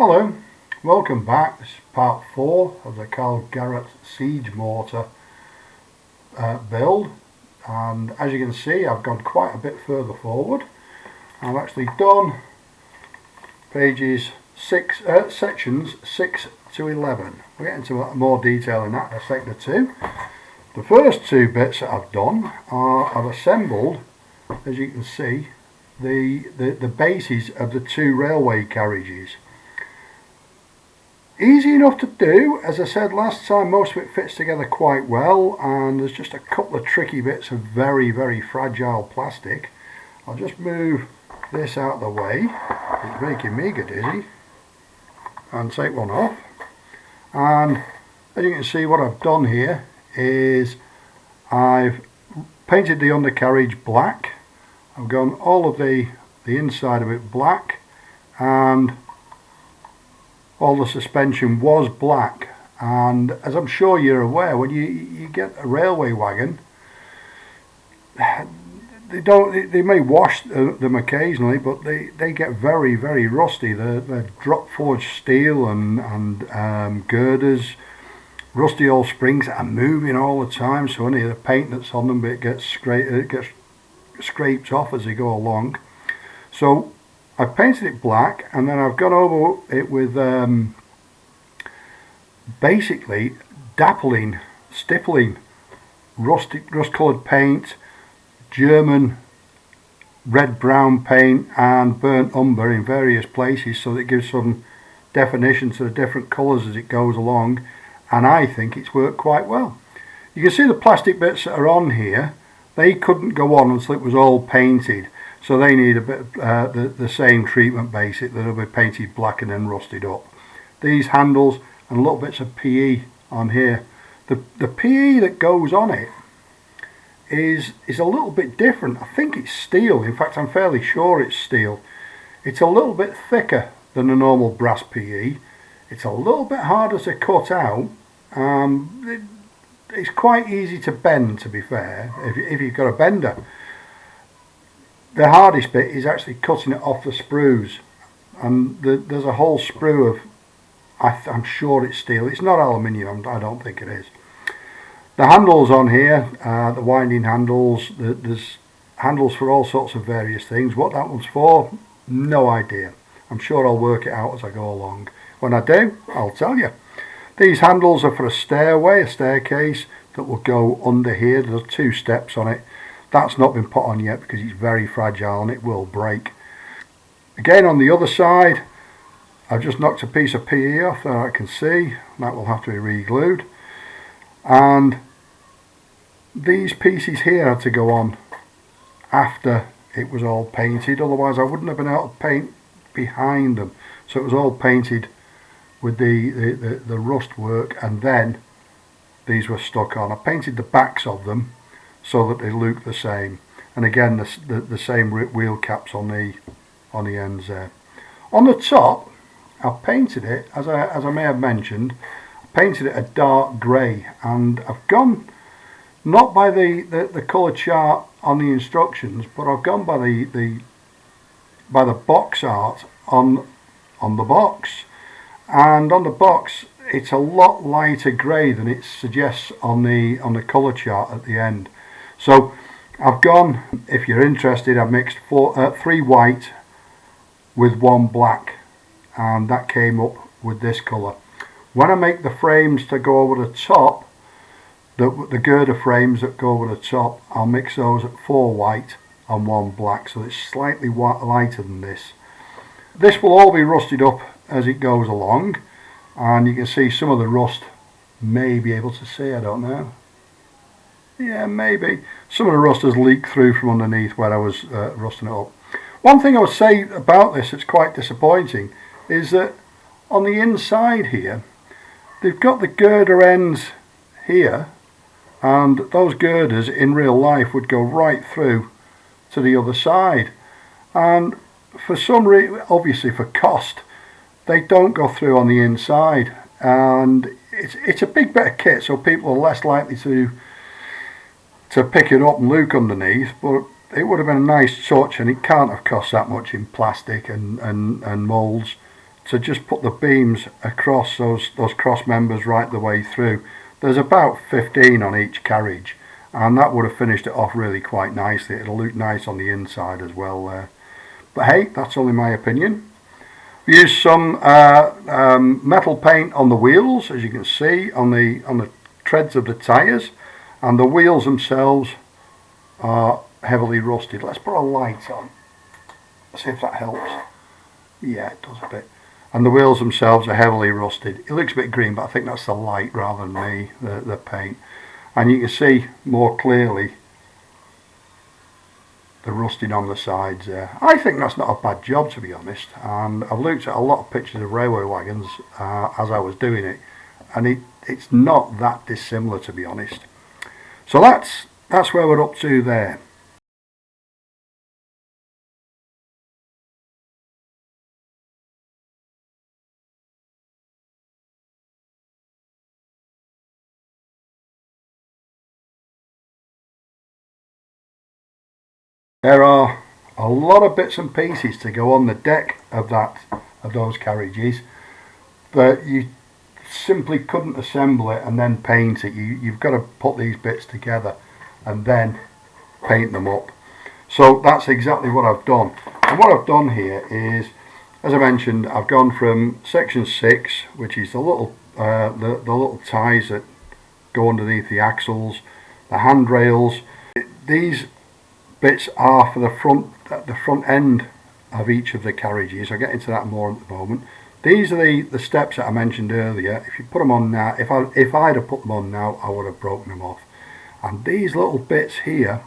Hello, welcome back. This is part 4 of the Karl-Gerat Siege Mortar build, and as you can see I've gone quite a bit further forward. I've actually done sections 6 to 11. We'll get into more detail in that in a second or two. The first two bits that I've done are I've assembled, as you can see, the bases of the two railway carriages. Easy enough to do. As I said last time, most of it fits together quite well, and there's just a couple of tricky bits of very fragile plastic. I'll just move this out of the way, it's making me go dizzy, and take one off. And as you can see, what I've done here is I've painted the undercarriage black. I've gone all of the inside of it black, and all the suspension was black. And as I'm sure you're aware, when you get a railway wagon, they may wash them occasionally, but they get very rusty. They're drop forged steel and girders, rusty old springs that are moving all the time, so any of the paint that's on them gets scraped off as they go along. So I've painted it black, and then I've gone over it with basically stippling rust coloured paint, German red-brown paint and burnt umber in various places, so that it gives some definition to the different colours as it goes along, and I think it's worked quite well. You can see the plastic bits that are on here, they couldn't go on until it was all painted, so they need a bit of the same treatment basic, that'll be painted black and then rusted up. These handles and little bits of PE on here. The PE that goes on it is a little bit different. I think it's steel. In fact, I'm fairly sure it's steel. It's a little bit thicker than a normal brass PE. It's a little bit harder to cut out. It's quite easy to bend, to be fair, if you've got a bender. The hardest bit is actually cutting it off the sprues, and there's a whole sprue of, I'm sure it's steel. It's not aluminium, I don't think it is. The handles on here, the winding handles, there's handles for all sorts of various things. What that one's for, no idea. I'm sure I'll work it out as I go along. When I do, I'll tell you. These handles are for a staircase that will go under here. There's 2 steps on it. That's not been put on yet because it's very fragile and it will break. Again, on the other side, I've just knocked a piece of PE off that I can see. That will have to be re-glued. And these pieces here had to go on after it was all painted, otherwise I wouldn't have been able to paint behind them. So it was all painted with the rust work, and then these were stuck on. I painted the backs of them so that they look the same, and again the same wheel caps on the ends there. On the top, I've painted it, as I may have mentioned, I painted it a dark grey, and I've gone not by the colour chart on the instructions, but I've gone by the box art on the box. And on the box it's a lot lighter grey than it suggests on the colour chart at the end. So I've gone, if you're interested, I've mixed 3 white with 1 black, and that came up with this colour. When I make the frames to go over the top, the girder frames that go over the top, I'll mix those at 4 white and 1 black, so it's slightly lighter than this. This will all be rusted up as it goes along, and you can see some of the rust may be able to see, I don't know. Yeah, maybe. Some of the rust has leaked through from underneath where I was rusting it up. One thing I would say about this that's quite disappointing is that on the inside here, they've got the girder ends here, and those girders in real life would go right through to the other side. And for some reason, obviously for cost, they don't go through on the inside, and it's a big bit of kit, so people are less likely to pick it up and look underneath, but it would have been a nice touch, and it can't have cost that much in plastic and moulds to just put the beams across those cross members right the way through. There's about 15 on each carriage, and that would have finished it off really quite nicely. It'll look nice on the inside as well there. But hey, that's only my opinion. We used some metal paint on the wheels, as you can see, on the treads of the tyres, and the wheels themselves are heavily rusted. Let's put a light on, see if that helps. Yeah, it does a bit. And the wheels themselves are heavily rusted. It looks a bit green, but I think that's the light rather than me, the paint. And you can see more clearly the rusting on the sides there. I think that's not a bad job, to be honest. And I've looked at a lot of pictures of railway wagons as I was doing it, and it's not that dissimilar, to be honest. So that's where we're up to there. There are a lot of bits and pieces to go on the deck of those carriages that you simply couldn't assemble it and then paint it. You've got to put these bits together and then paint them up. So that's exactly what I've done. And what I've done here is, as I mentioned, I've gone from section 6, which is the little ties that go underneath the axles, the handrails. These bits are for the front end of each of the carriages. I'll get into that more at the moment. These are the steps that I mentioned earlier. If you put them on now, if I'd have put them on now, I would have broken them off. And these little bits here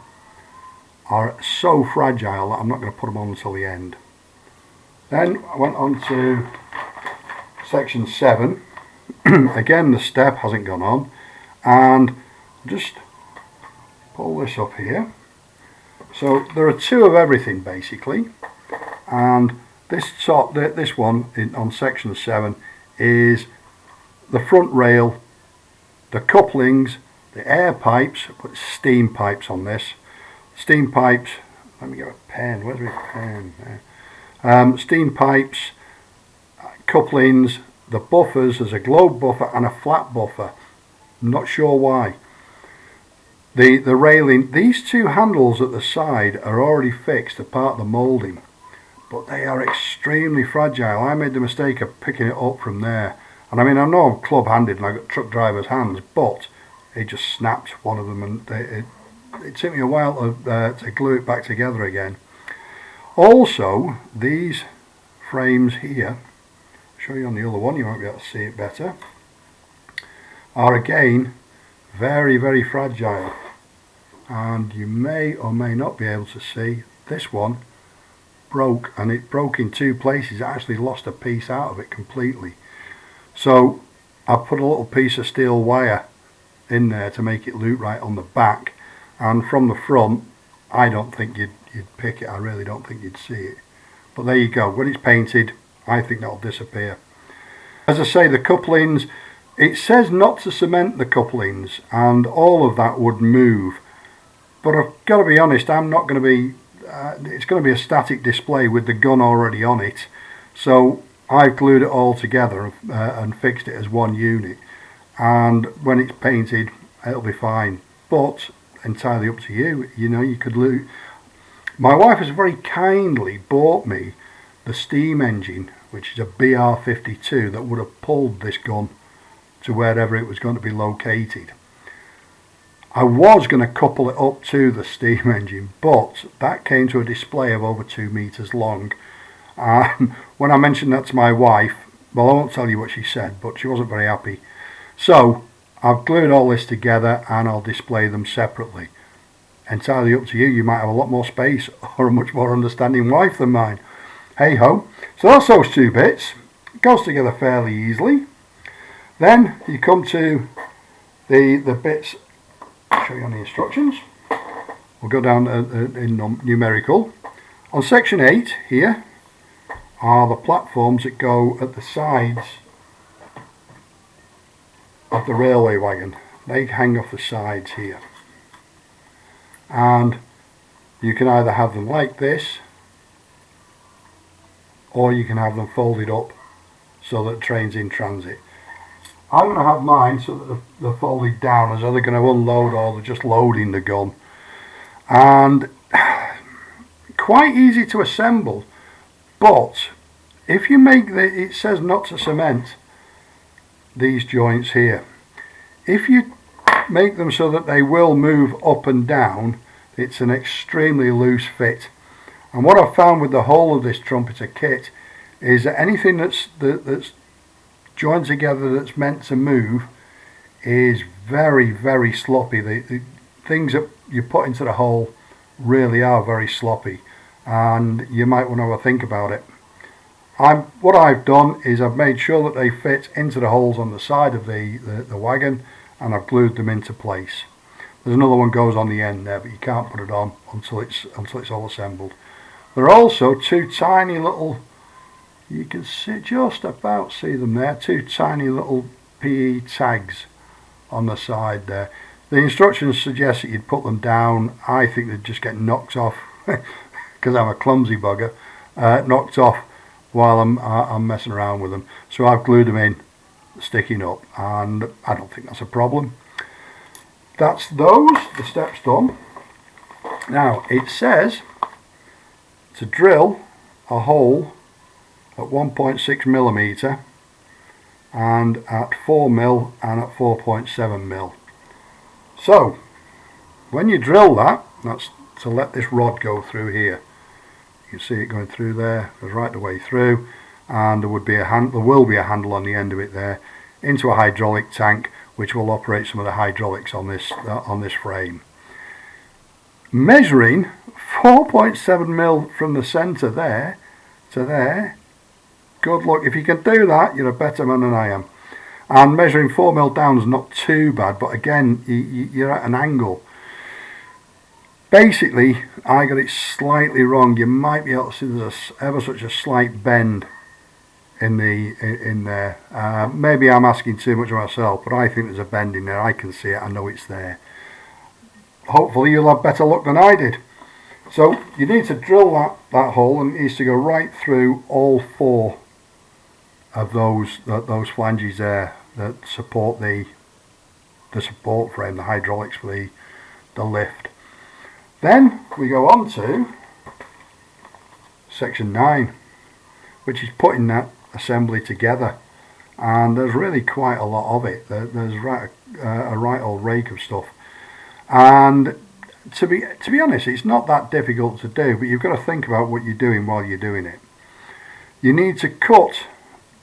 are so fragile that I'm not going to put them on until the end. Then I went on to section 7. Again, the step hasn't gone on, and just pull this up here. So there are 2 of everything basically, and this one on section 7 is the front rail, the couplings, the air pipes. Put steam pipes on this. Steam pipes. Let me get a pen. Where's my pen? There. Steam pipes, couplings, the buffers. There's a globe buffer and a flat buffer. I'm not sure why. The railing, these 2 handles at the side are already fixed, apart of the moulding, but they are extremely fragile. I made the mistake of picking it up from there, and I mean, I know I'm club-handed and I've got truck driver's hands, but it just snapped one of them, and it took me a while to glue it back together again. Also, these frames here, I'll show you on the other one, you might be able to see it better, are again very, very fragile. And you may or may not be able to see this one broke, and it broke in 2 places. I actually lost a piece out of it completely. So I put a little piece of steel wire in there to make it loop right on the back, and from the front I don't think you'd pick it. I really don't think you'd see it, but there you go. When it's painted, I think that'll disappear. As I say, the couplings, it says not to cement the couplings, and all of that would move. But I've got to be honest, I'm not going to be, it's going to be a static display with the gun already on it. So I've glued it all together and fixed it as one unit. And when it's painted, it'll be fine. But entirely up to you. You know, you could loot. My wife has very kindly bought me the steam engine, which is a BR52 that would have pulled this gun to wherever it was going to be located. I was going to couple it up to the steam engine, but that came to a display of over 2 meters long. When I mentioned that to my wife, well, I won't tell you what she said, but she wasn't very happy. So I've glued all this together and I'll display them separately. Entirely up to you. You might have a lot more space or a much more understanding wife than mine. Hey ho. So that's those 2 bits. It goes together fairly easily. Then you come to the bits. I'll show you on the instructions. We'll go down in numerical. On section 8 here are the platforms that go at the sides of the railway wagon. They hang off the sides here, and you can either have them like this, or you can have them folded up so that the train's in transit. I'm going to have mine so that they're folded down as though they're going to unload or they're just loading the gun. And quite easy to assemble, but if you make it says not to cement these joints here. If you make them so that they will move up and down, it's an extremely loose fit. And what I've found with the whole of this trumpeter kit is that anything that's joined together that's meant to move is very, very sloppy. The things that you put into the hole really are very sloppy, and you might want to have a think about it. What I've done is I've made sure that they fit into the holes on the side of the wagon, and I've glued them into place. There's another one goes on the end there, but you can't put it on until it's all assembled. There are also two tiny little, you can just about see them there, two tiny little PE tags on the side there. The instructions suggest that you'd put them down. I think they'd just get knocked off because I'm a clumsy bugger, knocked off while I'm messing around with them. So I've glued them in, sticking up, and I don't think that's a problem. That's the steps done. Now it says to drill a hole at 1.6 millimeter and at 4 mil and at 4.7 mil. So when you drill that's to let this rod go through here. You can see it going through there, goes right the way through, and there will be a handle on the end of it there into a hydraulic tank, which will operate some of the hydraulics on this frame. Measuring 4.7 mil from the centre there to there. Good luck. If you can do that, you're a better man than I am. And measuring 4 mil down is not too bad, but again, you're at an angle. Basically, I got it slightly wrong. You might be able to see there's ever such a slight bend in there. Maybe I'm asking too much of myself, but I think there's a bend in there. I can see it. I know it's there. Hopefully, you'll have better luck than I did. So you need to drill that hole, and it needs to go right through all four of those flanges there that support the support frame, the hydraulics for the lift. Then we go on to section 9, which is putting that assembly together, and there's really quite a lot of it. There's a right old rake of stuff, and to be honest, it's not that difficult to do, but you've got to think about what you're doing while you're doing it. You need to cut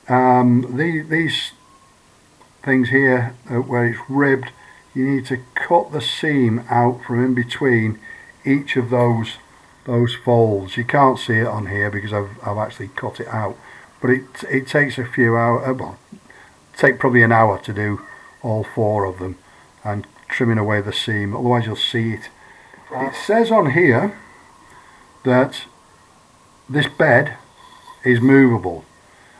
these things here where it's ribbed. You need to cut the seam out from in between each of those folds. You can't see it on here because I've actually cut it out, but it takes a few hours. Well, take probably an hour to do all four of them and trimming away the seam, otherwise you'll see it. It says on here that this bed is movable,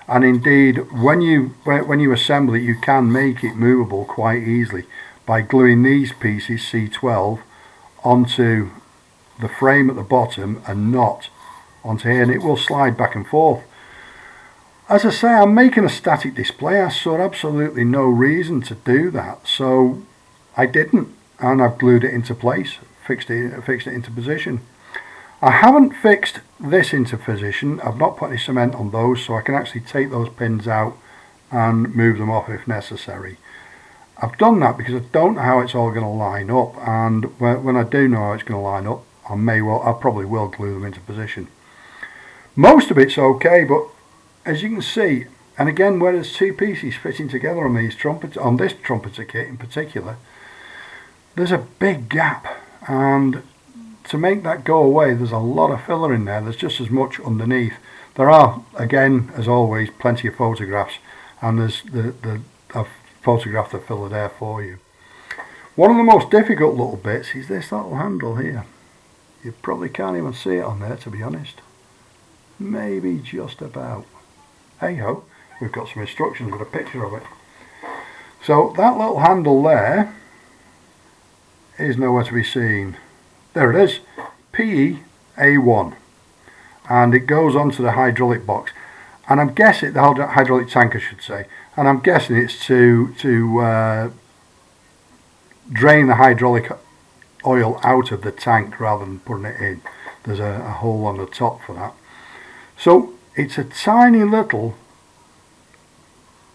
and indeed when you assemble it, you can make it movable quite easily by gluing these pieces C12 onto the frame at the bottom and not onto here, and it will slide back and forth. As I say, I'm making a static display. I saw absolutely no reason to do that, so I didn't, and I've glued it into place, fixed it into position. I haven't fixed this into position. I've not put any cement on those, so I can actually take those pins out and move them off if necessary. I've done that because I don't know how it's all going to line up, and when I do know how it's going to line up, I probably will glue them into position. Most of it's okay, but as you can see, and again where there's two pieces fitting together on this trumpeter kit in particular, there's a big gap, and to make that go away there's a lot of filler in there. There's just as much underneath. There are, again as always, plenty of photographs, and there's I've photographed the filler there for you. One of the most difficult little bits is this little handle here. You probably can't even see it on there, to be honest. Maybe just about. Hey ho, we've got some instructions with a picture of it. So that little handle there is nowhere to be seen. There it is, PE A1, and it goes onto the hydraulic box. and I'm guessing the hydraulic tank, I should say, and I'm guessing it's to drain the hydraulic oil out of the tank rather than putting it in. There's a hole on the top for that. So it's a tiny little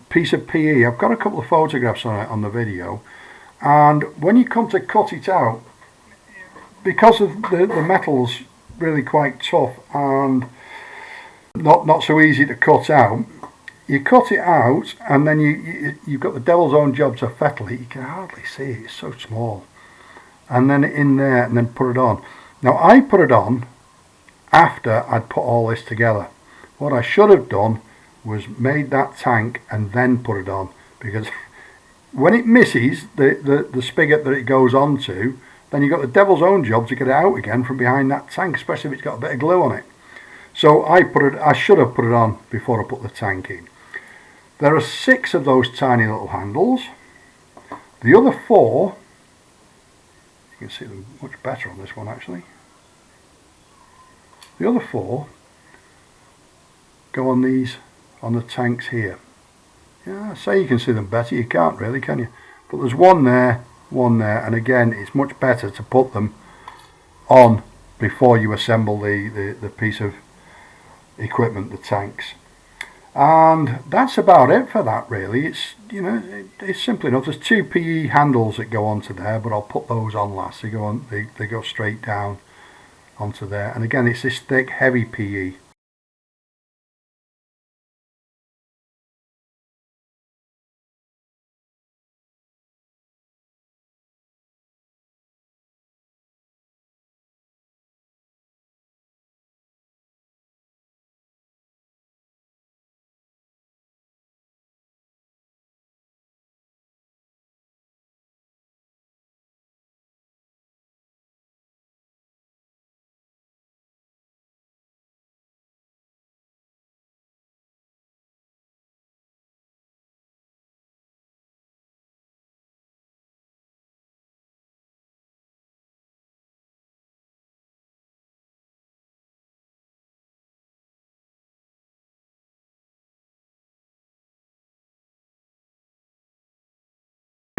piece of PE. I've got a couple of photographs on it on the video, and when you come to cut it out, because of the metal's really quite tough and not so easy to cut out, you cut it out and then you've got the devil's own job to fettle it. You can hardly see it, it's so small, and then in there and then put it on. Now I put it on after I'd put all this together. What I should have done was made that tank and then put it on, because when it misses the spigot that it goes onto, then you've got the devil's own job to get it out again from behind that tank, especially if it's got a bit of glue on it. So I should have put it on before I put the tank in. There are 6 of those tiny little handles. The other 4, you can see them much better on this one actually. The other 4 go on the tanks here. Yeah, I say you can see them better, you can't really, can you? But there's one there, and again it's much better to put them on before you assemble the piece of equipment, the tanks. And that's about it for that really. It's, you know, it's simple enough. There's 2 PE handles that go onto there, but I'll put those on last. They go straight down onto there, and again it's this thick heavy PE.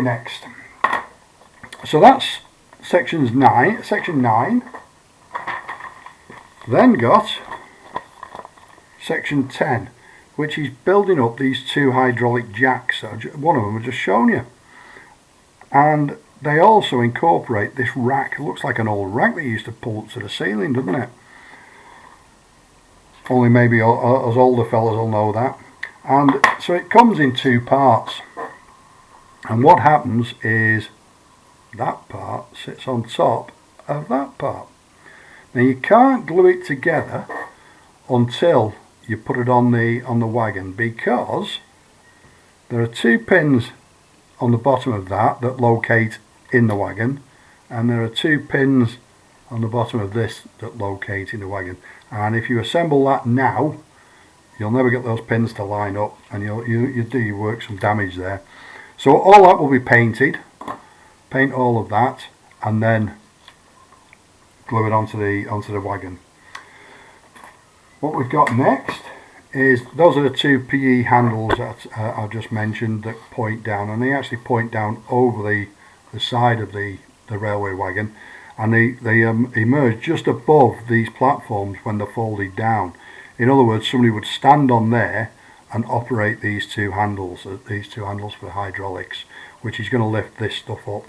Next, so that's section 9. Then got section 10, which is building up these 2 hydraulic jacks. One of them I've just shown you, and they also incorporate this rack. It looks like an old rack they used to pull up to the ceiling, doesn't it? Only maybe us older fellas will know that. And so it comes in 2 parts. And what happens is that part sits on top of that part. Now you can't glue it together until you put it on the wagon, because there are 2 pins on the bottom of that locate in the wagon, and there are 2 pins on the bottom of this that locate in the wagon. And if you assemble that now, you'll never get those pins to line up, and you do your work some damage there. So all that will be painted, paint all of that, and then glue it onto the wagon. What we've got next is, those are the 2 PE handles that I've just mentioned that point down, and they actually point down over the side of the railway wagon, and they emerge just above these platforms when they're folded down. In other words, somebody would stand on there and operate these 2 handles for hydraulics, which is going to lift this stuff up,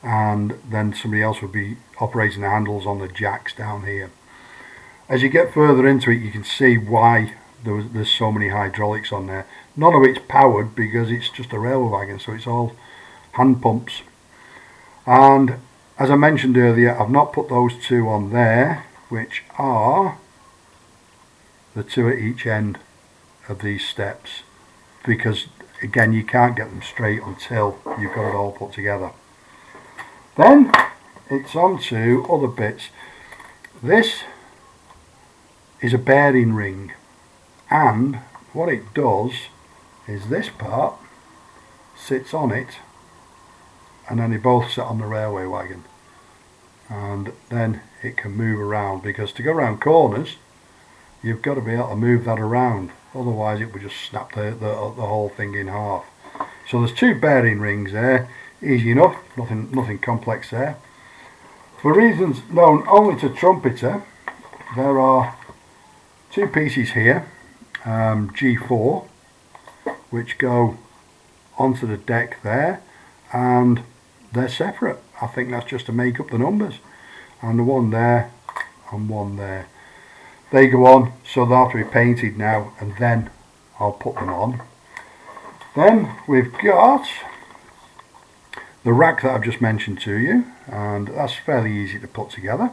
and then somebody else would be operating the handles on the jacks down here. As you get further into it, you can see why there's so many hydraulics on there. None of it's powered because it's just a railway wagon, so it's all hand pumps. And as I mentioned earlier, I've not put those 2 on there, which are the 2 at each end of these steps, because again you can't get them straight until you've got it all put together. Then it's on to other bits. This is a bearing ring, and what it does is this part sits on it, and then they both sit on the railway wagon, and then it can move around, because to go around corners you've got to be able to move that around. otherwise it would just snap the whole thing in half. So there's 2 bearing rings there, easy enough, nothing complex there. For reasons known only to Trumpeter, there are 2 pieces here, G4, which go onto the deck there, and they're separate. I think that's just to make up the numbers. And the one there and one there. They go on, so they'll have to be painted now, and then I'll put them on. Then we've got the rack that I've just mentioned to you, and that's fairly easy to put together.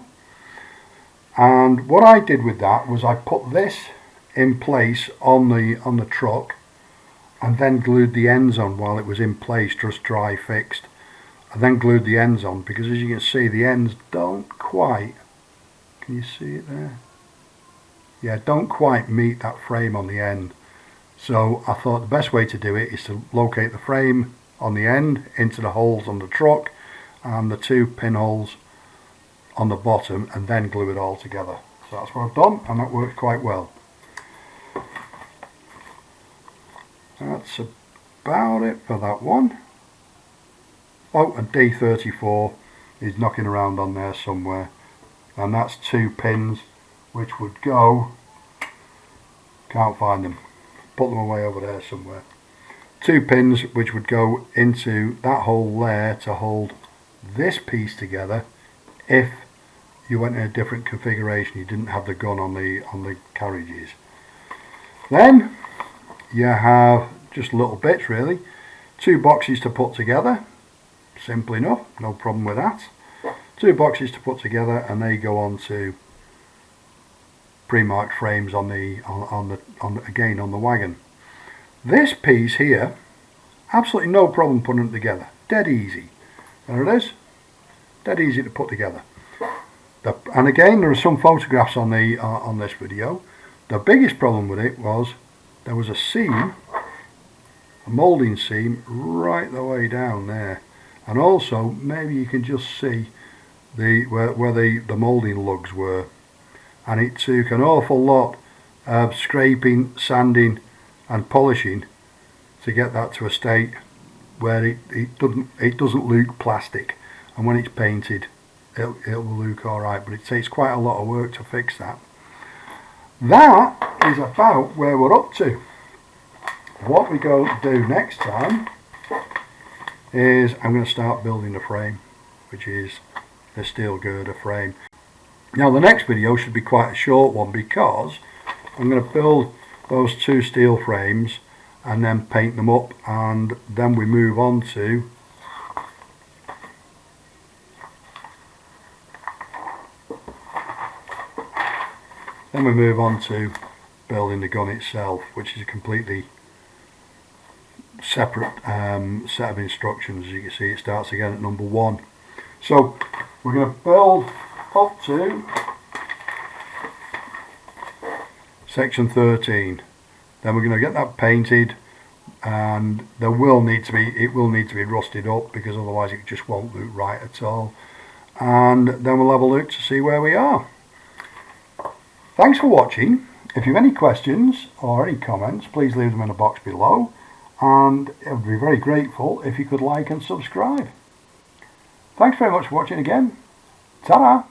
And what I did with that was I put this in place on the truck, and then glued the ends on while it was in place, just dry fixed. I then glued the ends on because, as you can see, the ends don't quite, can you see it there? Yeah, don't quite meet that frame on the end. So I thought the best way to do it is to locate the frame on the end into the holes on the truck and the 2 pinholes on the bottom, and then glue it all together. So that's what I've done, and that worked quite well. That's about it for that one. Oh, and D34 is knocking around on there somewhere, and that's 2 pins which would go, can't find them, put them away over there somewhere. 2 pins which would go into that hole there to hold this piece together if you went in a different configuration, you didn't have the gun on the carriages. Then you have just little bits really, 2 boxes to put together, simple enough, no problem with that. 2 boxes to put together, and they go on to pre-marked frames on the wagon. This piece here, absolutely no problem putting it together, dead easy. There it is, dead easy to put together. And again, there are some photographs on this video. The biggest problem with it was there was a seam, a moulding seam right the way down there, and also maybe you can just see where the moulding lugs were, and it took an awful lot of scraping, sanding and polishing to get that to a state where it doesn't look plastic, and when it's painted it will look alright, but it takes quite a lot of work to fix that. That is about where we're up to. What we go to do next time is I'm going to start building the frame, which is the steel girder frame. Now the next video should be quite a short one because I'm going to build those 2 steel frames and then paint them up, and then we move on to building the gun itself, which is a completely separate set of instructions. As you can see, it starts again at number 1. So we're going to build up to section 13. Then we're going to get that painted, and it will need to be rusted up because otherwise it just won't look right at all. And then we'll have a look to see where we are. Thanks for watching. If you have any questions or any comments, please leave them in the box below, and I would be very grateful if you could like and subscribe. Thanks very much for watching again. Ta-da!